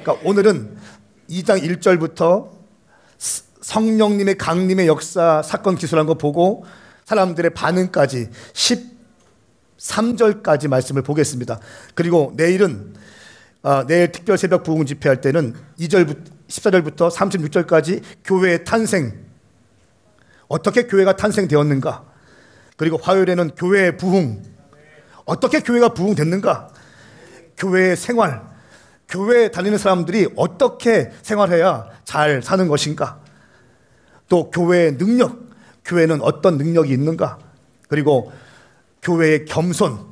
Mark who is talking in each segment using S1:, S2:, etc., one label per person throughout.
S1: 그러니까 오늘은 2장 1절부터 성령님의 강림의 역사 사건 기술한 거 보고 사람들의 반응까지 13절까지 말씀을 보겠습니다. 그리고 내일은 내일 특별 새벽 부흥 집회할 때는 14절부터 36절까지 교회의 탄생, 어떻게 교회가 탄생되었는가, 그리고 화요일에는 교회의 부흥, 어떻게 교회가 부흥됐는가, 교회의 생활, 교회에 다니는 사람들이 어떻게 생활해야 잘 사는 것인가, 또 교회의 능력, 교회는 어떤 능력이 있는가, 그리고 교회의 겸손,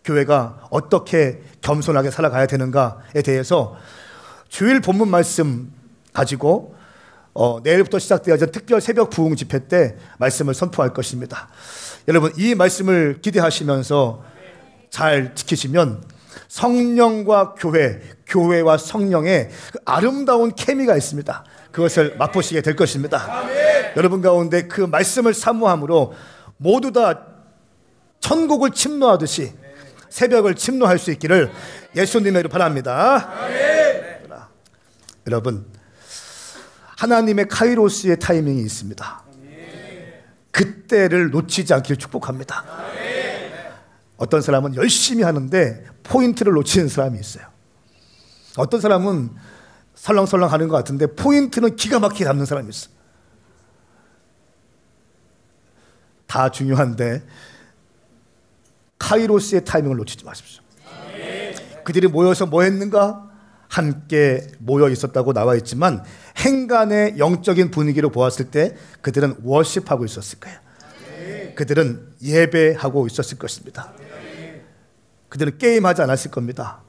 S1: 교회가 어떻게 겸손하게 살아가야 되는가에 대해서 주일 본문 말씀 가지고 내일부터 시작되어진 특별 새벽 부흥 집회 때 말씀을 선포할 것입니다. 여러분, 이 말씀을 기대하시면서 잘 지키시면 성령과 교회와 성령의 그 아름다운 케미가 있습니다. 그것을 맛보시게 될 것입니다. 여러분 가운데 그 말씀을 사모함으로 모두 다 천국을 침노하듯이 새벽을 침노할 수 있기를 예수님의 이름으로 바랍니다. 여러분, 하나님의 카이로스의 타이밍이 있습니다. 그때를 놓치지 않기를 축복합니다. 어떤 사람은 열심히 하는데 포인트를 놓치는 사람이 있어요. 어떤 사람은 설렁설렁 하는 것 같은데 포인트는 기가 막히게 잡는 사람이 있어요. 다 중요한데 카이로스의 타이밍을 놓치지 마십시오. 그들이 모여서 뭐 했는가? 함께 모여 있었다고 나와 있지만 행간의 영적인 분위기로 보았을 때 그들은 워십하고 있었을 거예요. 그들은 예배하고 있었을 것입니다. 그들은 게임하지 않았을 겁니다.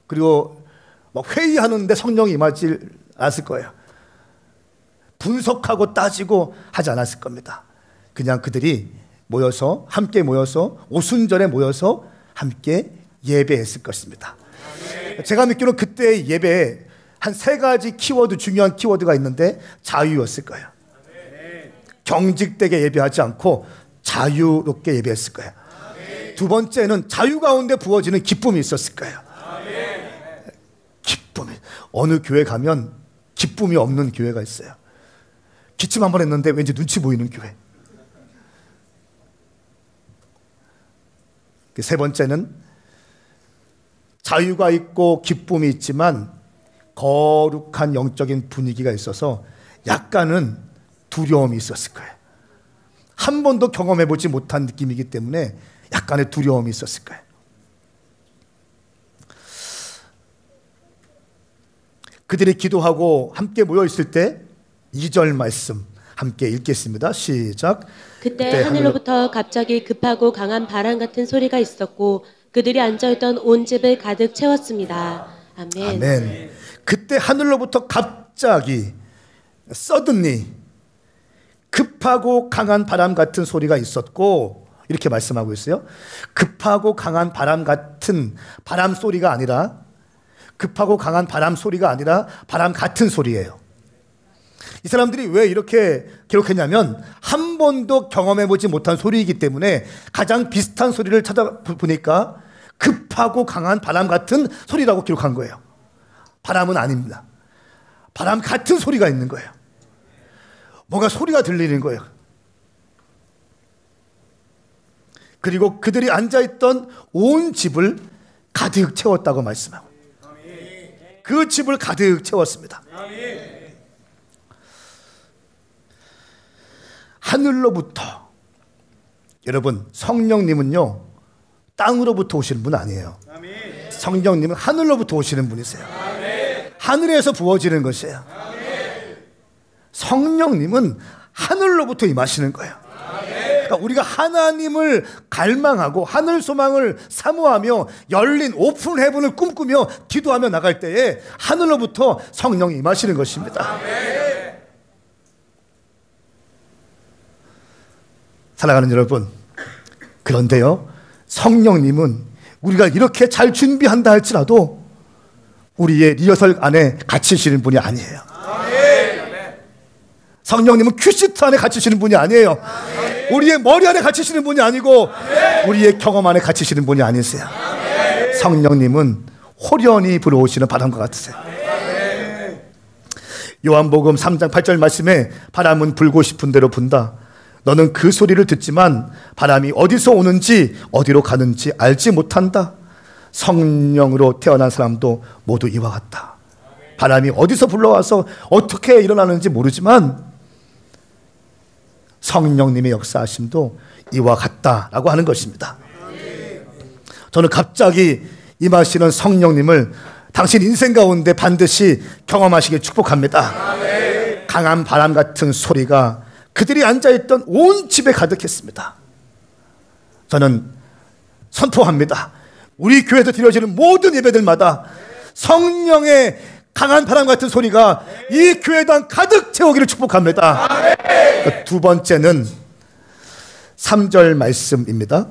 S1: 그리고 막 회의하는데 성령이 임하지 않았을 거예요. 분석하고 따지고 하지 않았을 겁니다. 그냥 그들이 모여서 함께 모여서 오순절에 모여서 함께 예배했을 것입니다. 제가 믿기로는 그때의 예배에 한 3가지 키워드, 중요한 키워드가 있는데 자유였을 거예요. 경직되게 예배하지 않고 자유롭게 예배했을 거예요. 두 번째는 자유 가운데 부어지는 기쁨이 있었을 거예요. 기쁨이. 어느 교회 가면 기쁨이 없는 교회가 있어요. 기침 한번 했는데 왠지 눈치 보이는 교회. 세 번째는 자유가 있고 기쁨이 있지만 거룩한 영적인 분위기가 있어서 약간은 두려움이 있었을 거예요. 한 번도 경험해보지 못한 느낌이기 때문에 약간의 두려움이 있었을 거예요. 그들이 기도하고 함께 모여있을 때 2절 말씀 함께 읽겠습니다. 시작.
S2: 그때 하늘로부터 갑자기 급하고 강한 바람 같은 소리가 있었고 그들이 앉아있던 온 집을 가득 채웠습니다. 아멘.
S1: 아멘. 그때 하늘로부터 갑자기 suddenly 급하고 강한 바람 같은 소리가 있었고 이렇게 말씀하고 있어요. 급하고 강한 바람 같은 바람 소리가 아니라 급하고 강한 바람 소리가 아니라 바람 같은 소리예요. 이 사람들이 왜 이렇게 기록했냐면 한 번도 경험해보지 못한 소리이기 때문에 가장 비슷한 소리를 찾아보니까 급하고 강한 바람 같은 소리라고 기록한 거예요. 바람은 아닙니다. 바람 같은 소리가 있는 거예요. 뭔가 소리가 들리는 거예요. 그리고 그들이 앉아있던 온 집을 가득 채웠다고 말씀하고 그 집을 가득 채웠습니다. 하늘로부터, 여러분 성령님은요 땅으로부터 오시는 분 아니에요. 성령님은 하늘로부터 오시는 분이세요. 하늘에서 부어지는 것이에요. 성령님은 하늘로부터 임하시는 거예요. 그러니까 우리가 하나님을 갈망하고 하늘 소망을 사모하며 열린 오픈 헤븐을 꿈꾸며 기도하며 나갈 때에 하늘로부터 성령이 임하시는 것입니다. 사랑하는 여러분, 그런데요 성령님은 우리가 이렇게 잘 준비한다 할지라도 우리의 리허설 안에 갇히시는 분이 아니에요. 성령님은 큐시트 안에 갇히시는 분이 아니에요. 우리의 머리 안에 갇히시는 분이 아니고 우리의 경험 안에 갇히시는 분이 아니세요. 성령님은 호련히 불어오시는 바람과 같으세요. 요한복음 3장 8절 말씀에 바람은 불고 싶은 대로 분다. 너는 그 소리를 듣지만 바람이 어디서 오는지 어디로 가는지 알지 못한다. 성령으로 태어난 사람도 모두 이와 같다. 바람이 어디서 불러와서 어떻게 일어나는지 모르지만 성령님의 역사하심도 이와 같다라고 하는 것입니다. 저는 갑자기 임하시는 성령님을 당신 인생 가운데 반드시 경험하시길 축복합니다. 강한 바람 같은 소리가 그들이 앉아있던 온 집에 가득했습니다. 저는 선포합니다. 우리 교회에서 드려지는 모든 예배들마다 성령의 강한 바람 같은 소리가 이 교회당 가득 채우기를 축복합니다. 두 번째는 3절 말씀입니다.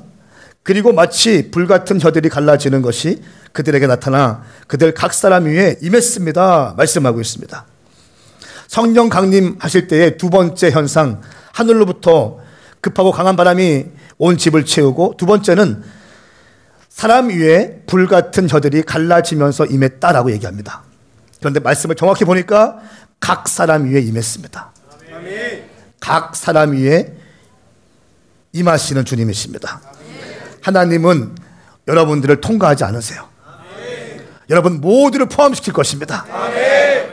S1: 그리고 마치 불같은 혀들이 갈라지는 것이 그들에게 나타나 그들 각 사람 위에 임했습니다. 말씀하고 있습니다. 성령 강림하실 때의 두 번째 현상, 하늘로부터 급하고 강한 바람이 온 집을 채우고, 두 번째는 사람 위에 불같은 혀들이 갈라지면서 임했다라고 얘기합니다. 그런데 말씀을 정확히 보니까 각 사람 위에 임했습니다. 각 사람 위에 임하시는 주님이십니다. 하나님은 여러분들을 통과하지 않으세요. 여러분 모두를 포함시킬 것입니다.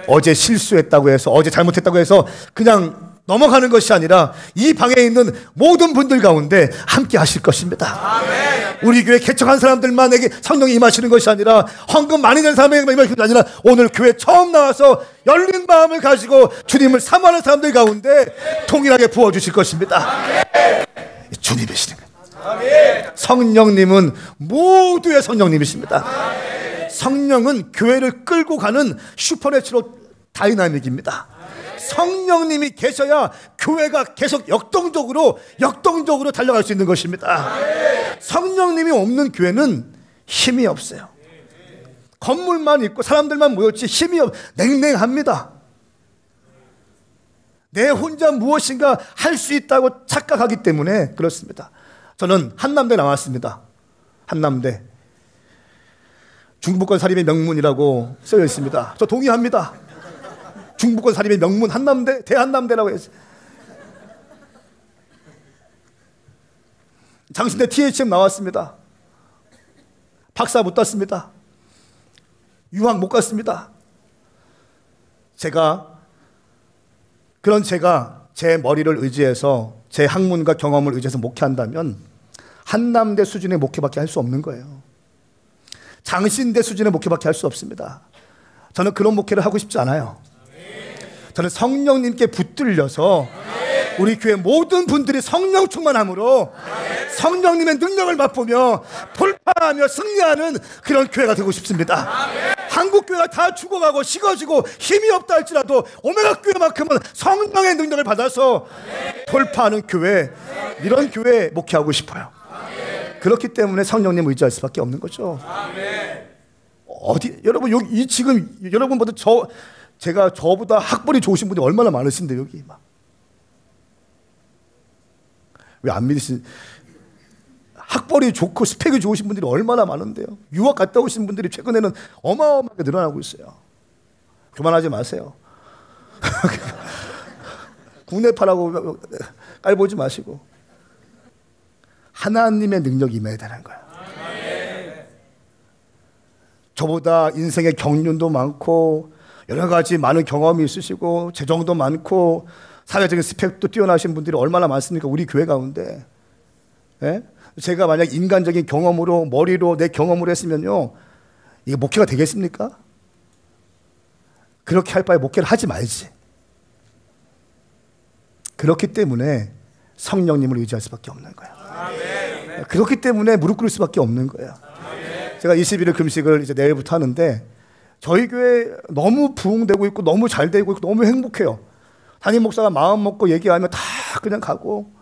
S1: 어제 실수했다고 해서, 어제 잘못했다고 해서 그냥 넘어가는 것이 아니라 이 방에 있는 모든 분들 가운데 함께 하실 것입니다. 우리 교회 개척한 사람들만에게 성령이 임하시는 것이 아니라, 헌금 많이 낸 사람에게만 임하시는 것이 아니라, 오늘 교회 처음 나와서 열린 마음을 가지고 주님을 사모하는 사람들 가운데 통일하게 부어주실 것입니다. 주님이시는 거예요. 성령님은 모두의 성령님이십니다. 성령은 교회를 끌고 가는 슈퍼내추럴 다이나믹입니다. 성령님이 계셔야 교회가 계속 역동적으로 달려갈 수 있는 것입니다. 성령님이 없는 교회는 힘이 없어요. 건물만 있고 사람들만 모였지 냉랭합니다. 내 혼자 무엇인가 할 수 있다고 착각하기 때문에 그렇습니다. 저는 한남대 나왔습니다. 한남대. 중부권 사립의 명문이라고 쓰여 있습니다. 저 동의합니다. 중부권 사립의 명문 한남대, 대한남대라고 했어요. 장신대 THM 나왔습니다. 박사 못 땄습니다. 유학 못 갔습니다. 제가 제 머리를 의지해서, 제 학문과 경험을 의지해서 목회한다면 한남대 수준의 목회밖에 할 수 없는 거예요. 장신대 수준의 목회밖에 할 수 없습니다. 저는 그런 목회를 하고 싶지 않아요. 저는 성령님께 붙들려서 우리 교회 모든 분들이 성령 충만함으로 성령님의 능력을 맛보며 돌파하며 승리하는 그런 교회가 되고 싶습니다. 한국 교회가 다 죽어가고 식어지고 힘이 없다 할지라도 오메가 교회만큼은 성령의 능력을 받아서 돌파하는 교회, 이런 교회 목회하고 싶어요. 그렇기 때문에 성령님 의지할 수밖에 없는 거죠. 여러분 여기 지금 여러분보다 제가 저보다 학벌이 좋으신 분이 얼마나 많으신데 여기 막 왜 안 믿으신? 학벌이 좋고 스펙이 좋으신 분들이 얼마나 많은데요. 유학 갔다 오신 분들이 최근에는 어마어마하게 늘어나고 있어요. 그만하지 마세요. 국내파라고 깔보지 마시고 하나님의 능력이 임해야 되는 거예요. 저보다 인생의 경륜도 많고 여러 가지 많은 경험이 있으시고 재정도 많고 사회적인 스펙도 뛰어나신 분들이 얼마나 많습니까? 우리 교회 가운데. 예? 제가 만약 인간적인 경험으로, 머리로, 내 경험으로 했으면요, 이게 목회가 되겠습니까? 그렇게 할 바에 목회를 하지 말지. 그렇기 때문에 성령님을 의지할 수밖에 없는 거예요. 그렇기 때문에 무릎 꿇을 수밖에 없는 거예요. 제가 21일 금식을 이제 내일부터 하는데 저희 교회 너무 부흥되고 있고 너무 잘 되고 있고 너무 행복해요. 담임 목사가 마음 먹고 얘기하면 다 그냥 가고,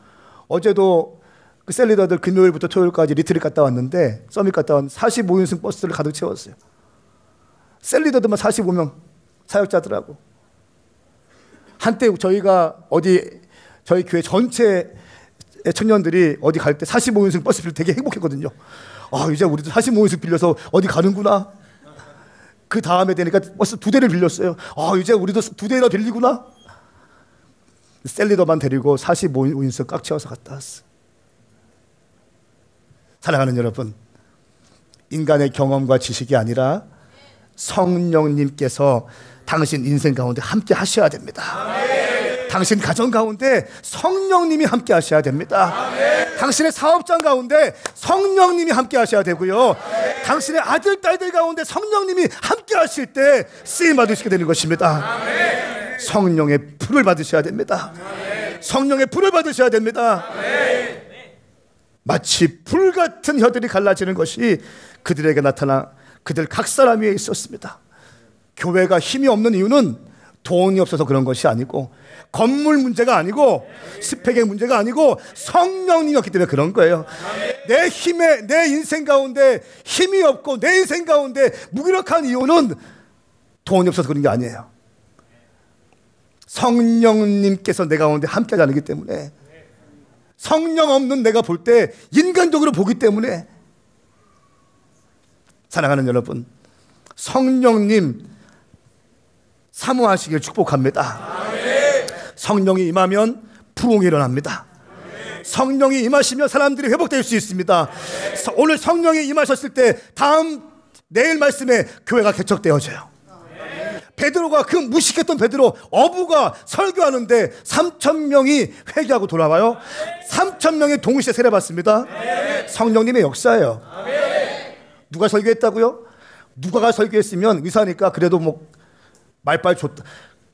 S1: 어제도 그 셀리더들 금요일부터 토요일까지 리트릿 갔다 왔는데, 서밋 갔다 왔는데 45인승 버스를 가득 채웠어요. 셀리더들만 45명 사역자들하고. 한때 저희가 저희 교회 전체 청년들이 어디 갈 때 45인승 버스 빌려 되게 행복했거든요. 아, 이제 우리도 45인승 빌려서 어디 가는구나. 그 다음에 되니까 벌써 2대를 빌렸어요. 이제 우리도 2대나 빌리구나. 셀리더만 데리고 45인승 꽉 채워서 갔다 왔어. 사랑하는 여러분, 인간의 경험과 지식이 아니라 성령님께서 당신 인생 가운데 함께 하셔야 됩니다. 당신 가정 가운데 성령님이 함께 하셔야 됩니다. 당신의 사업장 가운데 성령님이 함께 하셔야 되고요. 당신의 아들, 딸들 가운데 성령님이 함께 하실 때 쓰임 받으시게 되는 것입니다. 성령의 불을 받으셔야 됩니다. 성령의 불을 받으셔야 됩니다. 마치 불같은 혀들이 갈라지는 것이 그들에게 나타나 그들 각 사람 위에 있었습니다. 교회가 힘이 없는 이유는 돈이 없어서 그런 것이 아니고, 건물 문제가 아니고, 스펙의 문제가 아니고, 성령님이 없기 때문에 그런 거예요. 내 인생 가운데 힘이 없고 내 인생 가운데 무기력한 이유는 돈이 없어서 그런 게 아니에요. 성령님께서 내 가운데 함께 하지 않기 때문에, 성령 없는 내가 볼 때 인간적으로 보기 때문에. 사랑하는 여러분, 성령님 사모하시길 축복합니다. 성령이 임하면 부흥이 일어납니다. 성령이 임하시면 사람들이 회복될 수 있습니다. 오늘 성령이 임하셨을 때 내일 말씀에 교회가 개척되어져요. 베드로가, 그 무식했던 베드로, 어부가 설교하는데 3,000명이 회개하고 돌아와요. 3,000명이 동시에 세례받습니다. 성령님의 역사예요. 누가 설교했다고요? 누가가 설교했으면 의사니까 그래도 말빨 좋다.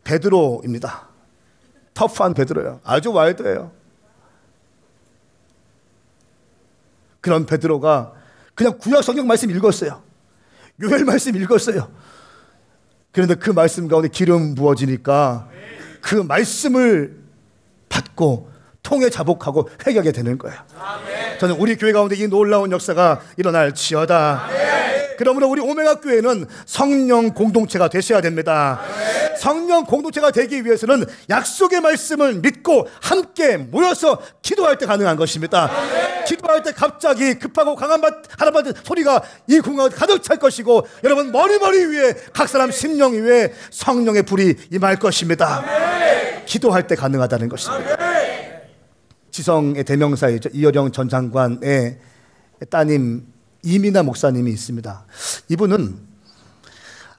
S1: 베드로입니다. 터프한 베드로예요. 아주 와일드예요. 그런 베드로가 그냥 구약 성경 말씀 읽었어요. 요엘 말씀 읽었어요. 그런데 그 말씀 가운데 기름 부어지니까 그 말씀을 받고 통에 자복하고 회개하게 되는 거예요. 저는 우리 교회 가운데 이 놀라운 역사가 일어날지어다. 그러므로 우리 오메가 교회는 성령 공동체가 되셔야 됩니다. 성령 공동체가 되기 위해서는 약속의 말씀을 믿고 함께 모여서 기도할 때 가능한 것입니다. 기도할 때 갑자기 급하고 강한 하나님 소리가 이 공간을 가득 찰 것이고, 여러분 머리 위에 각 사람 심령 위에 성령의 불이 임할 것입니다. 기도할 때 가능하다는 것입니다. 지성의 대명사이죠. 이어령 전 장관의 따님 이민아 목사님이 있습니다. 이분은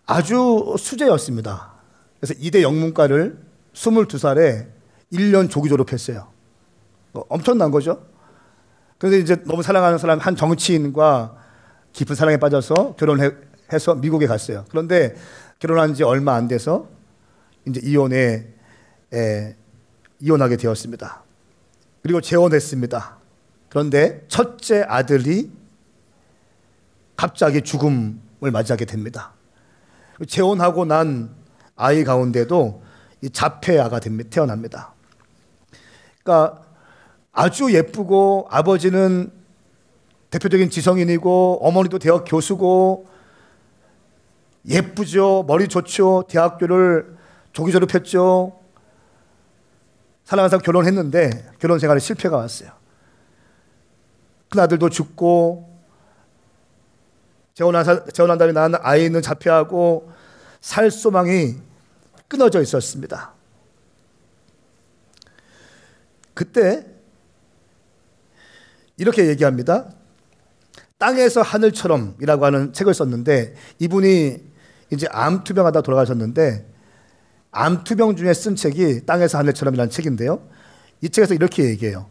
S1: 아주 수재였습니다. 그래서 이대 영문과를 22살에 1년 조기 졸업했어요. 엄청난 거죠. 그런데 이제 너무 사랑하는 사람 한 정치인과 깊은 사랑에 빠져서 결혼해서 미국에 갔어요. 그런데 결혼한 지 얼마 안 돼서 이제 이혼하게 되었습니다. 그리고 재혼했습니다. 그런데 첫째 아들이 갑자기 죽음을 맞이하게 됩니다. 재혼하고 난 아이 가운데도 이 자폐아가 태어납니다. 그러니까 아주 예쁘고, 아버지는 대표적인 지성인이고, 어머니도 대학 교수고, 예쁘죠, 머리 좋죠, 대학교를 조기 졸업했죠. 사랑하는 사람 결혼했는데 결혼 생활에 실패가 왔어요. 큰 아들도 죽고, 재혼한 다음에 낳은 아이는 자폐하고 살 소망이 끊어져 있었습니다. 그때 이렇게 얘기합니다. 땅에서 하늘처럼이라고 하는 책을 썼는데, 이분이 이제 암투병하다 돌아가셨는데, 암투병 중에 쓴 책이 땅에서 하늘처럼이라는 책인데요. 이 책에서 이렇게 얘기해요.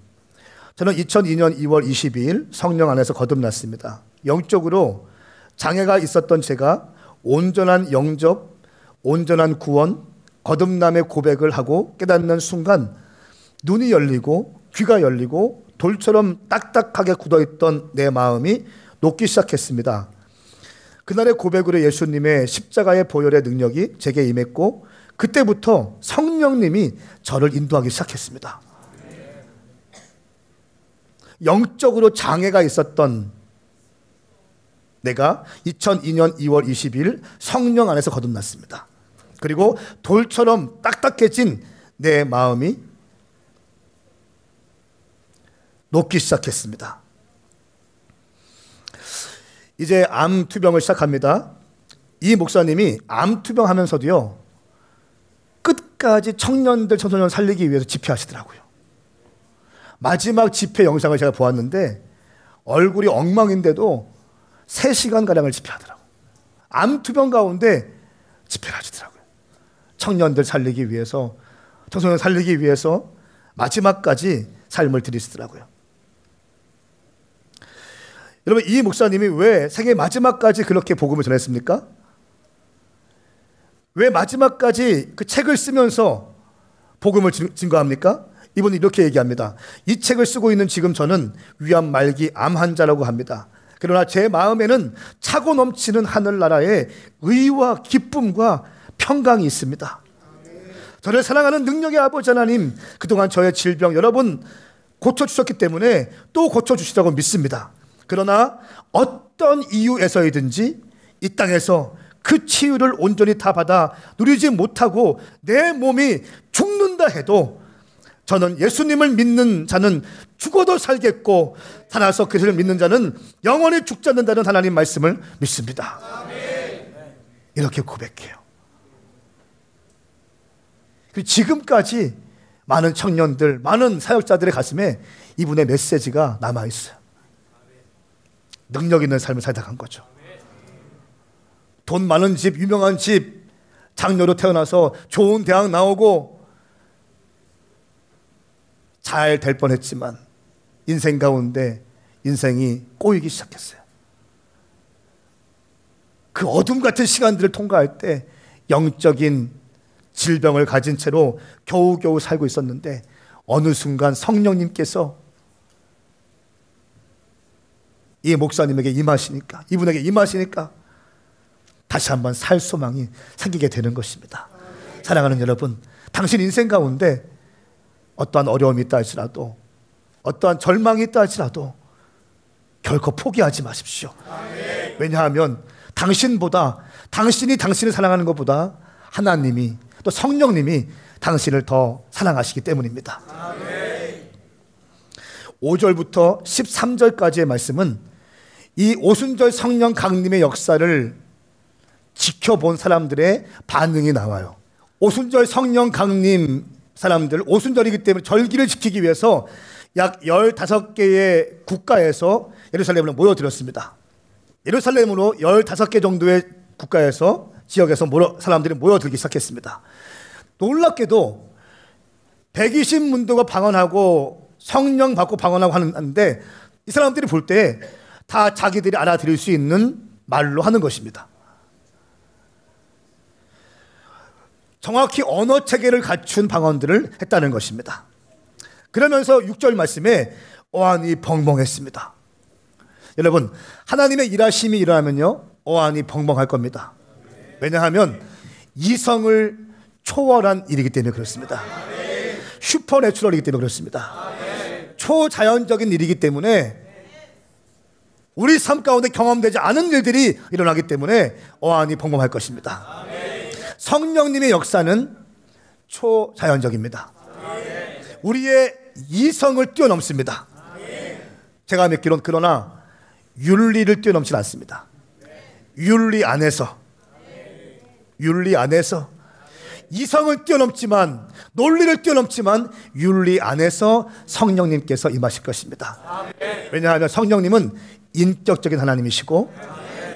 S1: 저는 2002년 2월 22일 성령 안에서 거듭났습니다. 영적으로 장애가 있었던 제가 온전한 영접, 온전한 구원, 거듭남의 고백을 하고 깨닫는 순간 눈이 열리고 귀가 열리고 돌처럼 딱딱하게 굳어있던 내 마음이 녹기 시작했습니다. 그날의 고백으로 예수님의 십자가의 보혈의 능력이 제게 임했고, 그때부터 성령님이 저를 인도하기 시작했습니다. 영적으로 장애가 있었던 내가 2002년 2월 20일 성령 안에서 거듭났습니다. 그리고 돌처럼 딱딱해진 내 마음이 녹기 시작했습니다. 이제 암 투병을 시작합니다. 이 목사님이 암투병하면서도요, 끝까지 청년들, 청소년 살리기 위해서 집회하시더라고요. 마지막 집회 영상을 제가 보았는데 얼굴이 엉망인데도 3시간가량을 집회하더라고요. 암투병 가운데 집회를 하시더라고요. 청년들 살리기 위해서, 청소년 살리기 위해서 마지막까지 삶을 들이시더라고요. 여러분, 이 목사님이 왜 생애 마지막까지 그렇게 복음을 전했습니까? 왜 마지막까지 그 책을 쓰면서 복음을 증거합니까? 이분은 이렇게 얘기합니다. 이 책을 쓰고 있는 지금 저는 위암 말기 암 환자라고 합니다. 그러나 제 마음에는 차고 넘치는 하늘나라의 의와 기쁨과 평강이 있습니다. 저를 사랑하는 능력의 아버지 하나님, 그동안 저의 질병 여러 번 고쳐주셨기 때문에 또 고쳐주시라고 믿습니다. 그러나 어떤 이유에서이든지 이 땅에서 그 치유를 온전히 다 받아 누리지 못하고 내 몸이 죽는다 해도 저는 예수님을 믿는 자는 죽어도 살겠고 살아서 그리스도를 믿는 자는 영원히 죽지 않는다는 하나님 말씀을 믿습니다. 이렇게 고백해요. 그리고 지금까지 많은 청년들, 많은 사역자들의 가슴에 이분의 메시지가 남아있어요. 능력 있는 삶을 살다 간 거죠. 돈 많은 집, 유명한 집, 장녀로 태어나서 좋은 대학 나오고 잘 될 뻔했지만 인생 가운데 인생이 꼬이기 시작했어요. 그 어둠 같은 시간들을 통과할 때 영적인 질병을 가진 채로 겨우겨우 살고 있었는데 어느 순간 성령님께서 이 목사님에게 임하시니까, 이분에게 임하시니까 다시 한번 살 소망이 생기게 되는 것입니다. 사랑하는 여러분, 당신 인생 가운데 어떠한 어려움이 있다 할지라도, 어떠한 절망이 있다 할지라도 결코 포기하지 마십시오. 왜냐하면 당신보다, 당신이 당신을 사랑하는 것보다 하나님이, 또 성령님이 당신을 더 사랑하시기 때문입니다. 5절부터 13절까지의 말씀은 이 오순절 성령 강림의 역사를 지켜본 사람들의 반응이 나와요. 오순절 성령 강림 사람들, 오순절이기 때문에 절기를 지키기 위해서 약 15개의 국가에서 예루살렘으로 모여들었습니다. 예루살렘으로 15개 정도의 국가에서, 지역에서 사람들이 모여들기 시작했습니다. 놀랍게도 120문도가 방언하고 성령 받고 방언하고 하는데 이 사람들이 볼 때 다 자기들이 알아들을 수 있는 말로 하는 것입니다. 정확히 언어 체계를 갖춘 방언들을 했다는 것입니다. 그러면서 6절 말씀에 어안이 벙벙했습니다. 여러분, 하나님의 일하심이 일어나면요, 어안이 벙벙할 겁니다. 왜냐하면 이성을 초월한 일이기 때문에 그렇습니다. 슈퍼내추럴이기 때문에 그렇습니다. 초자연적인 일이기 때문에 우리 삶 가운데 경험되지 않은 일들이 일어나기 때문에 어안이 벙벙할 것입니다. 성령님의 역사는 초자연적입니다. 우리의 이성을 뛰어넘습니다. 제가 믿기로는 그러나 윤리를 뛰어넘지 않습니다. 윤리 안에서 이성을 뛰어넘지만, 논리를 뛰어넘지만 윤리 안에서 성령님께서 임하실 것입니다. 왜냐하면 성령님은 인격적인 하나님이시고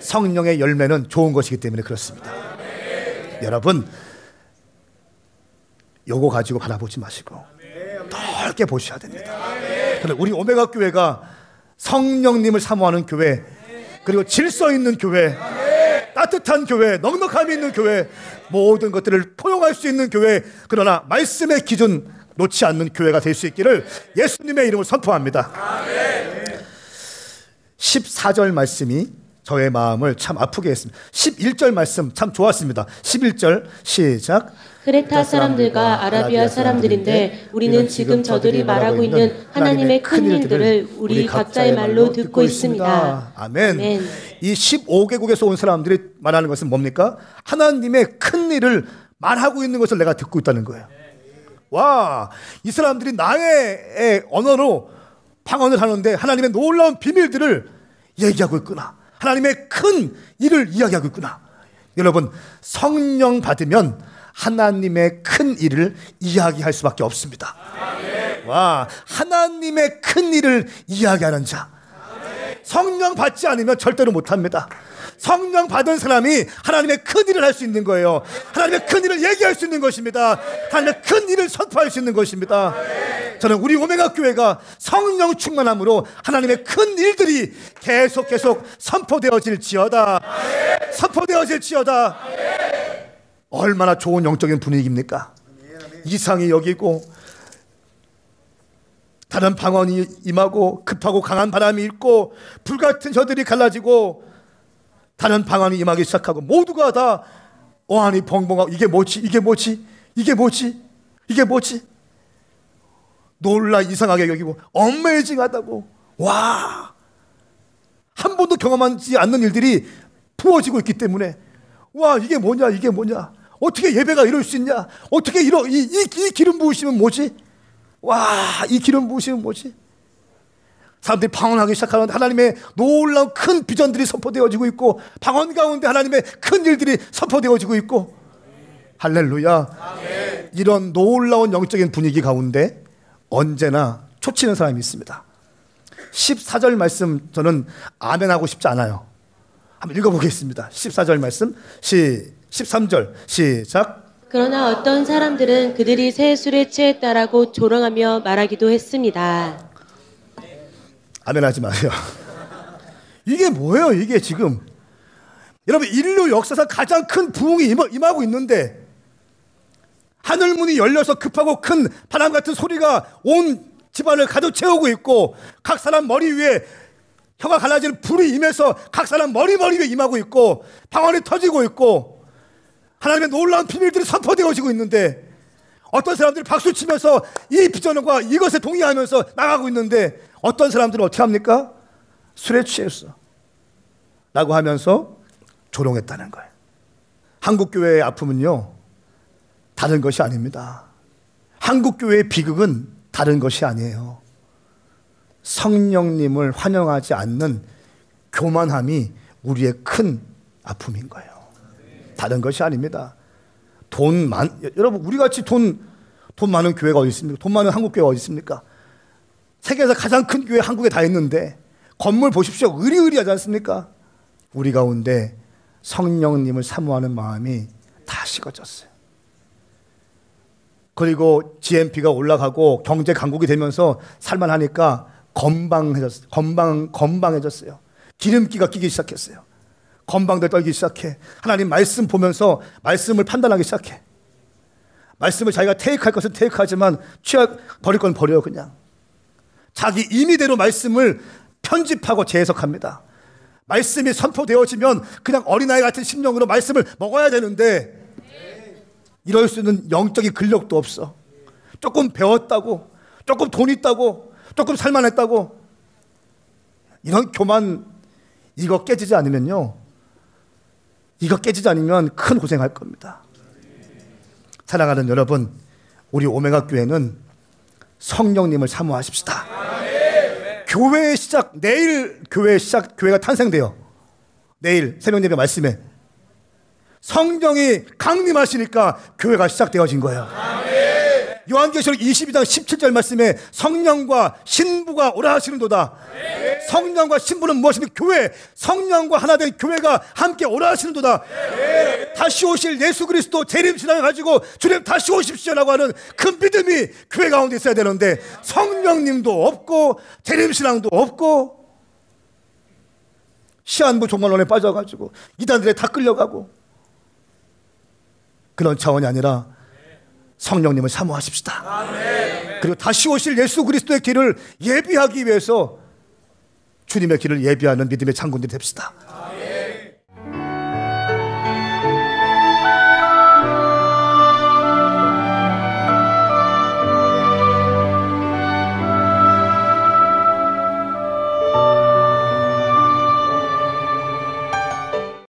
S1: 성령의 열매는 좋은 것이기 때문에 그렇습니다. 여러분, 요거 가지고 바라보지 마시고 넓게 보셔야 됩니다. 우리 오메가 교회가 성령님을 사모하는 교회, 그리고 질서 있는 교회, 따뜻한 교회, 넉넉함이 있는 교회, 모든 것들을 포용할 수 있는 교회, 그러나 말씀의 기준 놓지 않는 교회가 될 수 있기를 예수님의 이름으로 선포합니다. 14절 말씀이 저의 마음을 참 아프게 했습니다. 11절 말씀 참 좋았습니다. 11절 시작.
S2: 크레타 사람들과 아라비아 사람들인데 우리는 지금 저들이 말하고 있는 하나님의 큰 일들을 우리 각자의 말로 듣고 있습니다.
S1: 아멘. 이 15개국에서 온 사람들이 말하는 것은 뭡니까? 하나님의 큰 일을 말하고 있는 것을 내가 듣고 있다는 거예요. 와, 이 사람들이 나의 언어로 방언을 하는데 하나님의 놀라운 비밀들을 얘기하고 있구나. 하나님의 큰 일을 이야기하고 있구나. 여러분, 성령 받으면 하나님의 큰 일을 이야기할 수밖에 없습니다. 와, 하나님의 큰 일을 이야기하는 자. 성령 받지 않으면 절대로 못합니다. 성령 받은 사람이 하나님의 큰 일을 할 수 있는 거예요. 하나님의 큰 일을 얘기할 수 있는 것입니다. 하나님의 큰 일을 선포할 수 있는 것입니다. 저는 우리 오메가 교회가 성령 충만함으로 하나님의 큰 일들이 계속 선포되어질지어다. 선포되어질지어다. 얼마나 좋은 영적인 분위기입니까? 이상이 여기고 다른 방언이 임하고 급하고 강한 바람이 있고 불같은 혀들이 갈라지고 다른 방언이 임하기 시작하고 모두가 다 어안이 벙벙하고 이게 뭐지? 놀라 이상하게 여기고 어메이징하다고. 와, 한 번도 경험하지 않는 일들이 부어지고 있기 때문에 와, 이게 뭐냐? 어떻게 예배가 이럴 수 있냐? 어떻게 이 기름 부으시면 뭐지? 와, 이 기름 부으시면 뭐지? 사람들이 방언하기 시작하는 하나님의 놀라운 큰 비전들이 선포되어지고 있고 방언 가운데 하나님의 큰 일들이 선포되어지고 있고 할렐루야. 아멘. 이런 놀라운 영적인 분위기 가운데 언제나 초치는 사람이 있습니다. 14절 말씀 저는 아멘하고 싶지 않아요. 한번 읽어보겠습니다. 14절 말씀 13절 시작.
S2: 그러나 어떤 사람들은 그들이 새 술에 취했다라고 조롱하며 말하기도 했습니다.
S1: 아멘하지 마세요. 이게 뭐예요? 이게 지금 여러분, 인류 역사상 가장 큰 부흥이 임하고 있는데 하늘문이 열려서 급하고 큰 바람 같은 소리가 온 집안을 가득 채우고 있고 각 사람 머리 위에 혀가 갈라지는 불이 임해서 각 사람 머리 위에 임하고 있고 방언이 터지고 있고 하나님의 놀라운 비밀들이 선포되어지고 있는데 어떤 사람들이 박수치면서 이 비전과 이것에 동의하면서 나가고 있는데 어떤 사람들은 어떻게 합니까? 술에 취했어 라고 하면서 조롱했다는 거예요. 한국교회의 아픔은요, 다른 것이 아닙니다. 한국교회의 비극은 다른 것이 아니에요. 성령님을 환영하지 않는 교만함이 우리의 큰 아픔인 거예요. 다른 것이 아닙니다. 여러분, 우리같이 돈 많은 교회가 어디 있습니까? 돈 많은 한국교회가 어디 있습니까? 세계에서 가장 큰 교회 한국에 다 있는데 건물 보십시오. 으리으리하지 않습니까? 우리 가운데 성령님을 사모하는 마음이 다 식어졌어요. 그리고 GNP가 올라가고 경제 강국이 되면서 살만하니까 건방해졌어요. 기름기가 끼기 시작했어요. 건방들 떨기 시작해. 하나님 말씀 보면서 말씀을 판단하기 시작해. 말씀을 자기가 테이크할 것은 테이크하지만 버릴 건 버려요. 그냥 자기 임의대로 말씀을 편집하고 재해석합니다. 말씀이 선포되어지면 그냥 어린아이 같은 심령으로 말씀을 먹어야 되는데 이럴 수 있는 영적인 근력도 없어. 조금 배웠다고, 조금 돈 있다고, 조금 살만했다고, 이런 교만, 이거 깨지지 않으면 큰 고생할 겁니다. 사랑하는 여러분, 우리 오메가 교회는 성령님을 사모하십시다. 교회의 시작, 내일 교회가 탄생돼요. 내일 새벽 예배 말씀에 성령이 강림하시니까 교회가 시작되어진 거예요. 요한계시록 22장 17절 말씀에 성령과 신부가 오라 하시는도다. 성령과 신부는 무엇입니까? 교회. 성령과 하나 된 교회가 함께 오라 하시는도다. 다시 오실 예수 그리스도 재림신앙을 가지고 주님 다시 오십시오라고 하는 그 믿음이 교회 가운데 있어야 되는데 성령님도 없고 재림신앙도 없고 시한부 종말론에 빠져가지고 이단들에 다 끌려가고 그런 차원이 아니라 성령님을 사모하십시다. 그리고 다시 오실 예수 그리스도의 길을 예비하기 위해서 주님의 길을 예비하는 믿음의 장군들이 됩시다.